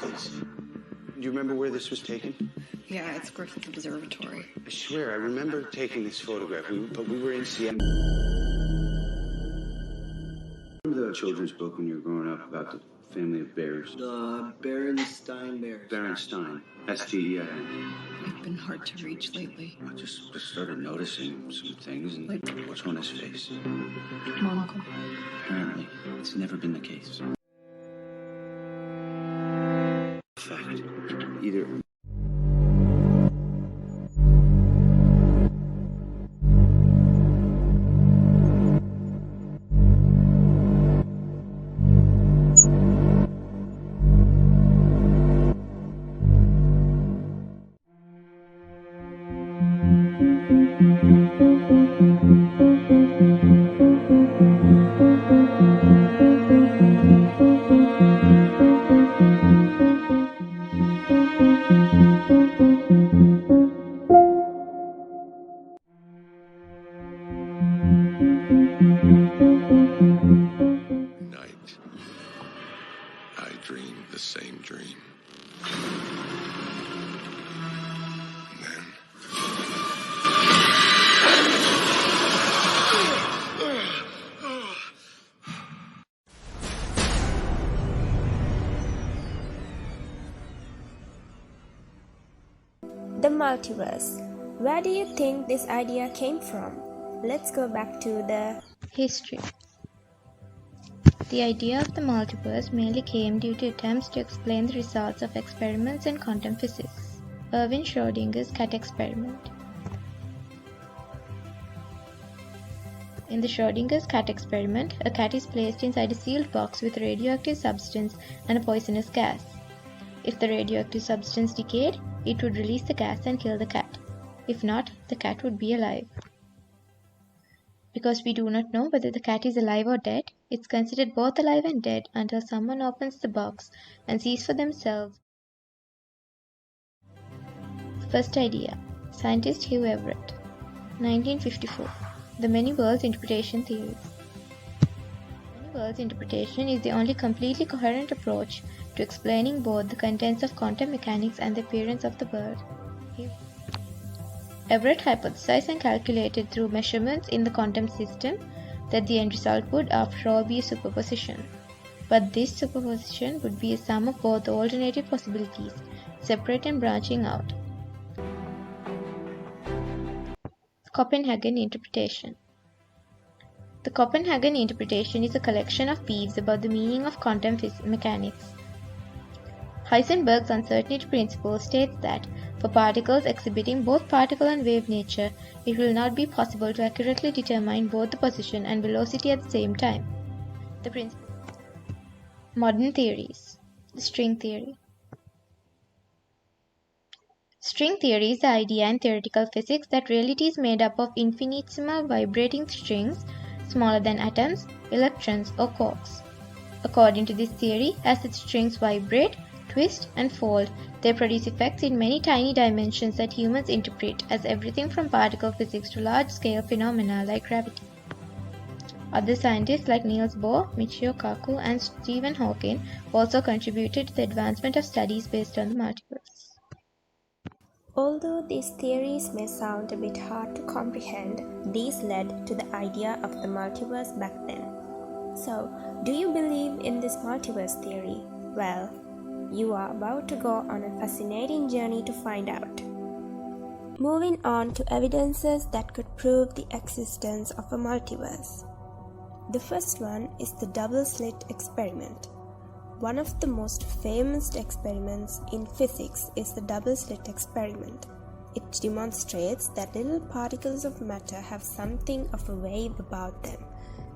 this is. Do you remember where this was taken? Yeah, it's Griffith Observatory. I swear, I remember taking this photograph, but we were in Seattle. Remember the children's book when you were growing up about the family of bears? The Berenstain Bears. Berenstain. That's the, I've been hard to reach lately. I just started noticing some things, and what's on his face? Monocle. Apparently, it's never been the case. Fact. Either... the same dream. And then... The multiverse. Where do you think this idea came from? Let's go back to the history. The idea of the multiverse mainly came due to attempts to explain the results of experiments in quantum physics. Erwin Schrödinger's cat experiment. In the Schrödinger's cat experiment, a cat is placed inside a sealed box with a radioactive substance and a poisonous gas. If the radioactive substance decayed, it would release the gas and kill the cat. If not, the cat would be alive. Because we do not know whether the cat is alive or dead, it's considered both alive and dead until someone opens the box and sees for themselves. First idea. Scientist Hugh Everett. 1954. The many worlds interpretation theories. Many worlds interpretation is the only completely coherent approach to explaining both the contents of quantum mechanics and the appearance of the world. Everett hypothesized and calculated through measurements in the quantum system that the end result would, after all, be a superposition. But this superposition would be a sum of both alternative possibilities, separate and branching out. Copenhagen interpretation. The Copenhagen interpretation is a collection of beliefs about the meaning of quantum mechanics. Heisenberg's uncertainty principle states that for particles exhibiting both particle and wave nature, it will not be possible to accurately determine both the position and velocity at the same time. The principle. Modern theories. The string theory. String theory is the idea in theoretical physics that reality is made up of infinitesimal vibrating strings smaller than atoms, electrons, or quarks. According to this theory, as the strings vibrate, twist, and fold, they produce effects in many tiny dimensions that humans interpret as everything from particle physics to large-scale phenomena like gravity. Other scientists like Niels Bohr, Michio Kaku, and Stephen Hawking also contributed to the advancement of studies based on the multiverse. Although these theories may sound a bit hard to comprehend, these led to the idea of the multiverse back then. So, do you believe in this multiverse theory? Well, you are about to go on a fascinating journey to find out. Moving on to evidences that could prove the existence of a multiverse. The first one is the double-slit experiment. One of the most famous experiments in physics is the double-slit experiment. It demonstrates that little particles of matter have something of a wave about them.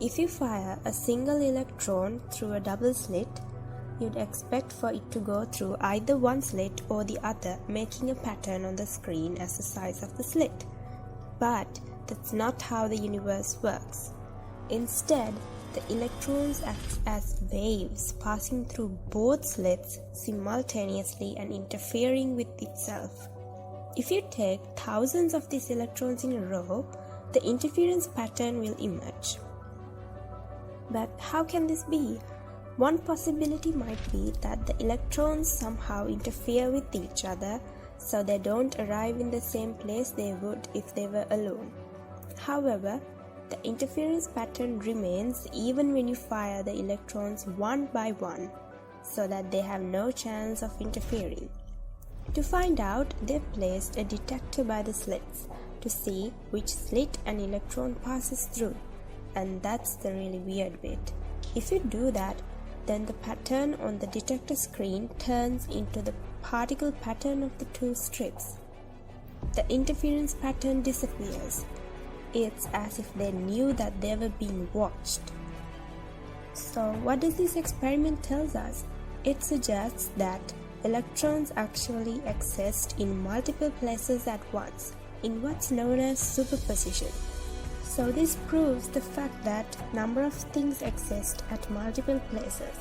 If you fire a single electron through a double slit, you'd expect for it to go through either one slit or the other, making a pattern on the screen as the size of the slit. But that's not how the universe works. Instead, the electrons act as waves passing through both slits simultaneously and interfering with itself. If you take thousands of these electrons in a row, the interference pattern will emerge. But how can this be? One possibility might be that the electrons somehow interfere with each other so they don't arrive in the same place they would if they were alone. However, the interference pattern remains even when you fire the electrons one by one, so that they have no chance of interfering. To find out, they've placed a detector by the slits to see which slit an electron passes through, and that's the really weird bit. If you do that, then the pattern on the detector screen turns into the particle pattern of the two strips. The interference pattern disappears. It's as if they knew that they were being watched. So what does this experiment tell us? It suggests that electrons actually exist in multiple places at once, in what's known as superposition. So this proves the fact that number of things exist at multiple places,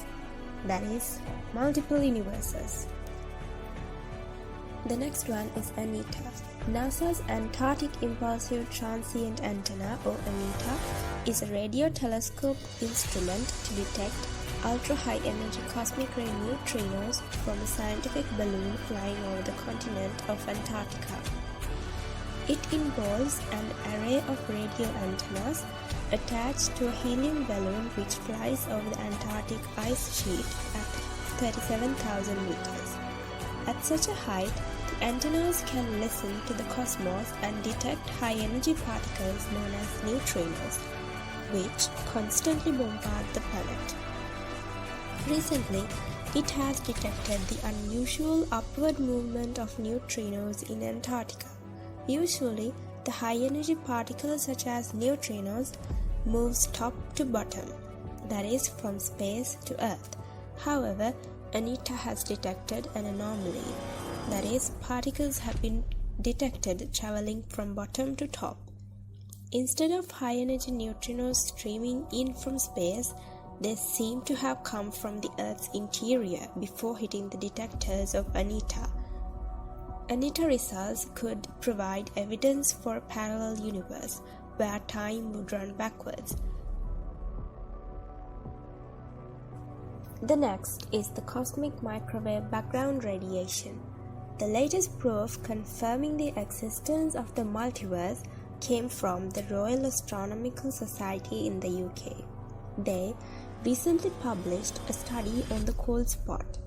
that is, multiple universes. The next one is ANITA. NASA's Antarctic Impulsive Transient Antenna, or ANITA, is a radio telescope instrument to detect ultra-high energy cosmic ray neutrinos from a scientific balloon flying over the continent of Antarctica. It involves an array of radio antennas attached to a helium balloon which flies over the Antarctic ice sheet at 37,000 meters. At such a height, the antennas can listen to the cosmos and detect high-energy particles known as neutrinos, which constantly bombard the planet. Recently, it has detected the unusual upward movement of neutrinos in Antarctica. Usually, the high-energy particles such as neutrinos moves top to bottom, that is, from space to Earth. However, ANITA has detected an anomaly, that is, particles have been detected traveling from bottom to top. Instead of high-energy neutrinos streaming in from space, they seem to have come from the Earth's interior before hitting the detectors of ANITA. ANITA results could provide evidence for a parallel universe where time would run backwards. The next is the cosmic microwave background radiation. The latest proof confirming the existence of the multiverse came from the Royal Astronomical Society in the UK. They recently published a study on the cold spot.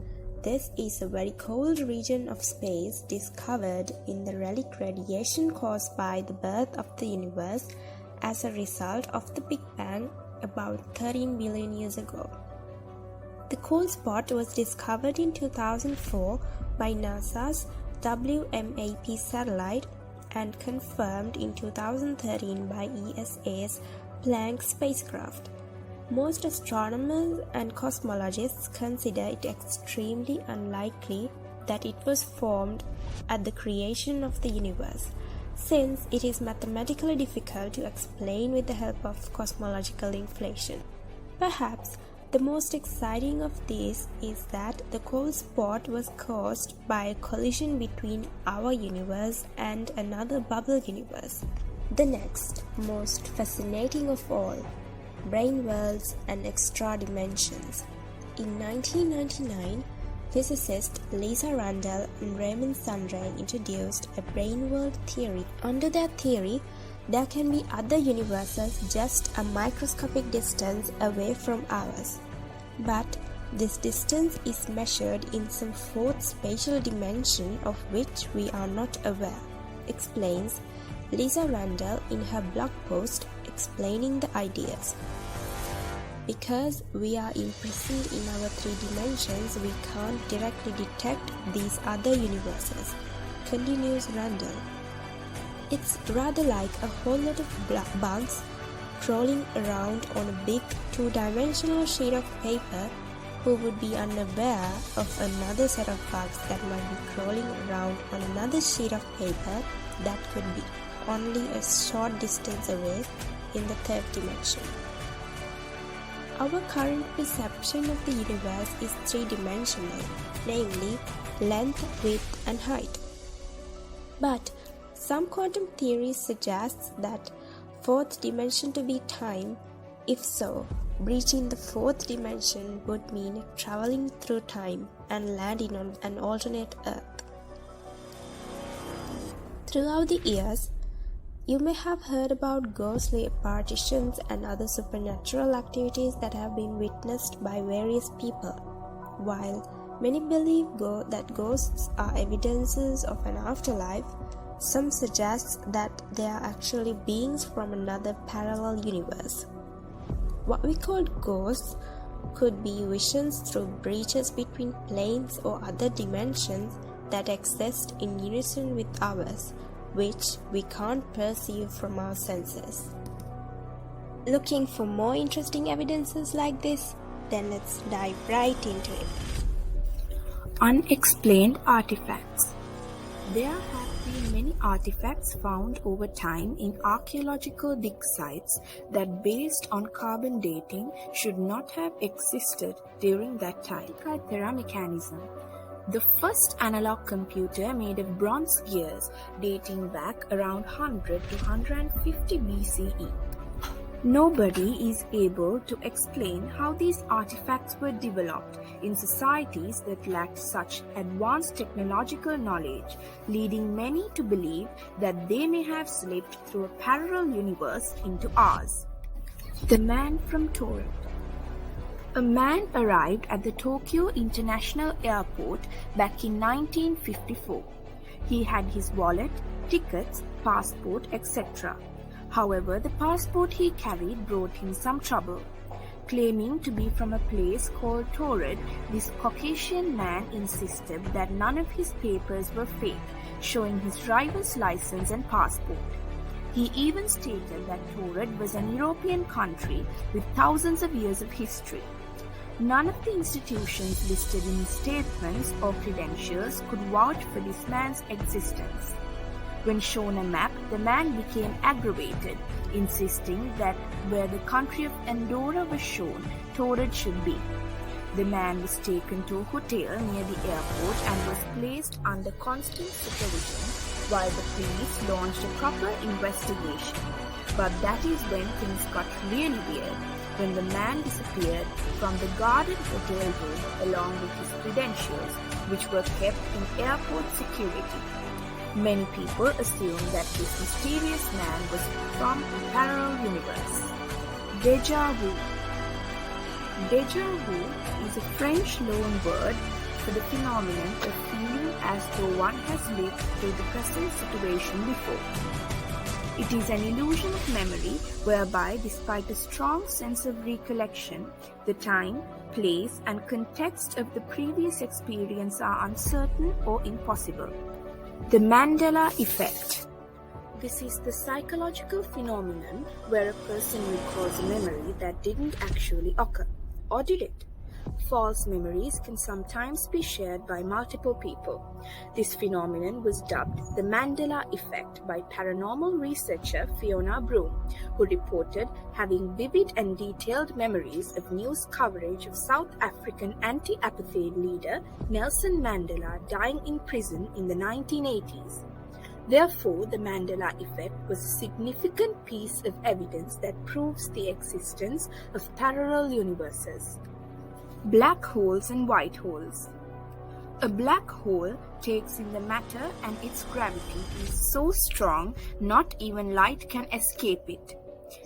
This is a very cold region of space discovered in the relic radiation caused by the birth of the universe as a result of the Big Bang about 13 billion years ago. The cold spot was discovered in 2004 by NASA's WMAP satellite and confirmed in 2013 by ESA's Planck spacecraft. Most astronomers and cosmologists consider it extremely unlikely that it was formed at the creation of the universe, since it is mathematically difficult to explain with the help of cosmological inflation. Perhaps the most exciting of these is that the cold spot was caused by a collision between our universe and another bubble universe. The next, most fascinating of all, brain worlds and extra dimensions. In 1999, physicist Lisa Randall and Raymond Sundray introduced a brain world theory. Under their theory, there can be other universes just a microscopic distance away from ours. But this distance is measured in some fourth spatial dimension of which we are not aware, explains Lisa Randall in her blog post explaining the ideas. Because we are imprisoned in our three dimensions, we can't directly detect these other universes, continues Randall. It's rather like a whole lot of bugs crawling around on a big two-dimensional sheet of paper who would be unaware of another set of bugs that might be crawling around on another sheet of paper that could be only a short distance away in the third dimension. Our current perception of the universe is three-dimensional, namely length, width, and height. But some quantum theories suggest that fourth dimension to be time. If so, breaching the fourth dimension would mean traveling through time and landing on an alternate Earth. Throughout the years, you may have heard about ghostly apparitions and other supernatural activities that have been witnessed by various people. While many believe that ghosts are evidences of an afterlife, some suggest that they are actually beings from another parallel universe. What we call ghosts could be visions through breaches between planes or other dimensions that exist in unison with ours, which we can't perceive from our senses. Looking for more interesting evidences like this? Then let's dive right into it. Unexplained artifacts. There have been many artifacts found over time in archaeological dig sites that, based on carbon dating, should not have existed during that time. Isipathana mechanism. The first analog computer made of bronze gears dating back around 100 to 150 BCE. Nobody is able to explain how these artifacts were developed in societies that lacked such advanced technological knowledge, leading many to believe that they may have slipped through a parallel universe into ours. The man from Torrid. A man arrived at the Tokyo International Airport back in 1954. He had his wallet, tickets, passport, etc. However, the passport he carried brought him some trouble. Claiming to be from a place called Torrid, this Caucasian man insisted that none of his papers were fake, showing his driver's license and passport. He even stated that Torrid was an European country with thousands of years of history. None of the institutions listed in his statements or credentials could vouch for this man's existence. When shown a map, the man became aggravated, insisting that where the country of Andorra was shown, Torrid should be. The man was taken to a hotel near the airport and was placed under constant supervision while the police launched a proper investigation. But that is when things got really weird, when the man disappeared from the guarded hotel room along with his credentials, which were kept in airport security. Many people assume that this mysterious man was from a parallel universe. Déjà vu. Déjà vu is a French loan word for the phenomenon of feeling as though one has lived through the present situation before. It is an illusion of memory whereby, despite a strong sense of recollection, the time, place, and context of the previous experience are uncertain or impossible. The Mandela effect. This is the psychological phenomenon where a person recalls a memory that didn't actually occur. Or did it? False memories can sometimes be shared by multiple people. This phenomenon was dubbed the Mandela effect by paranormal researcher Fiona Broom, who reported having vivid and detailed memories of news coverage of South African anti-apartheid leader Nelson Mandela dying in prison in the 1980s. Therefore, the Mandela effect was a significant piece of evidence that proves the existence of parallel universes. Black holes and white holes. A black hole takes in the matter and its gravity is so strong not even light can escape it.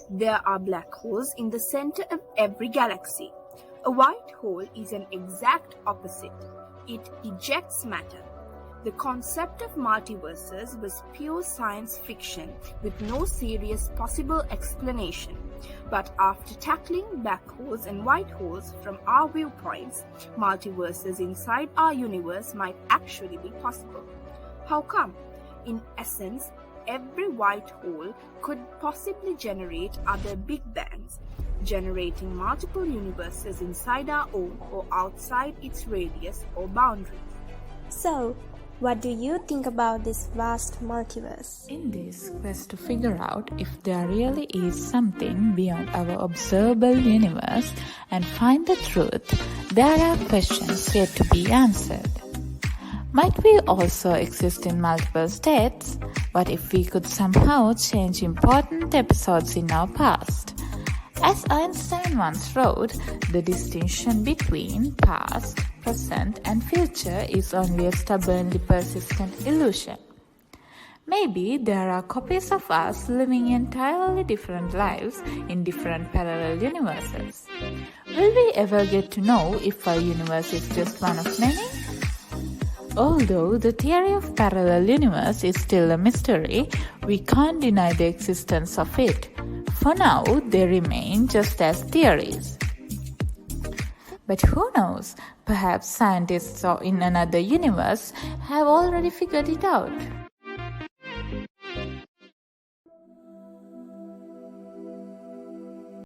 There are black holes in the center of every galaxy. A white hole is an exact opposite. It ejects matter. The concept of multiverses was pure science fiction with no serious possible explanation. But after tackling black holes and white holes from our viewpoints, multiverses inside our universe might actually be possible. How come? In essence, every white hole could possibly generate other big bangs, generating multiple universes inside our own or outside its radius or boundaries. So, what do you think about this vast multiverse? In this quest to figure out if there really is something beyond our observable universe and find the truth, there are questions yet to be answered. Might we also exist in multiple states? What if we could somehow change important episodes in our past? As Einstein once wrote, the distinction between past, present, and future is only a stubbornly persistent illusion. Maybe there are copies of us living entirely different lives in different parallel universes. Will we ever get to know if our universe is just one of many? Although the theory of parallel universe is still a mystery, we can't deny the existence of it. For now, they remain just as theories. But who knows? Perhaps scientists in another universe have already figured it out.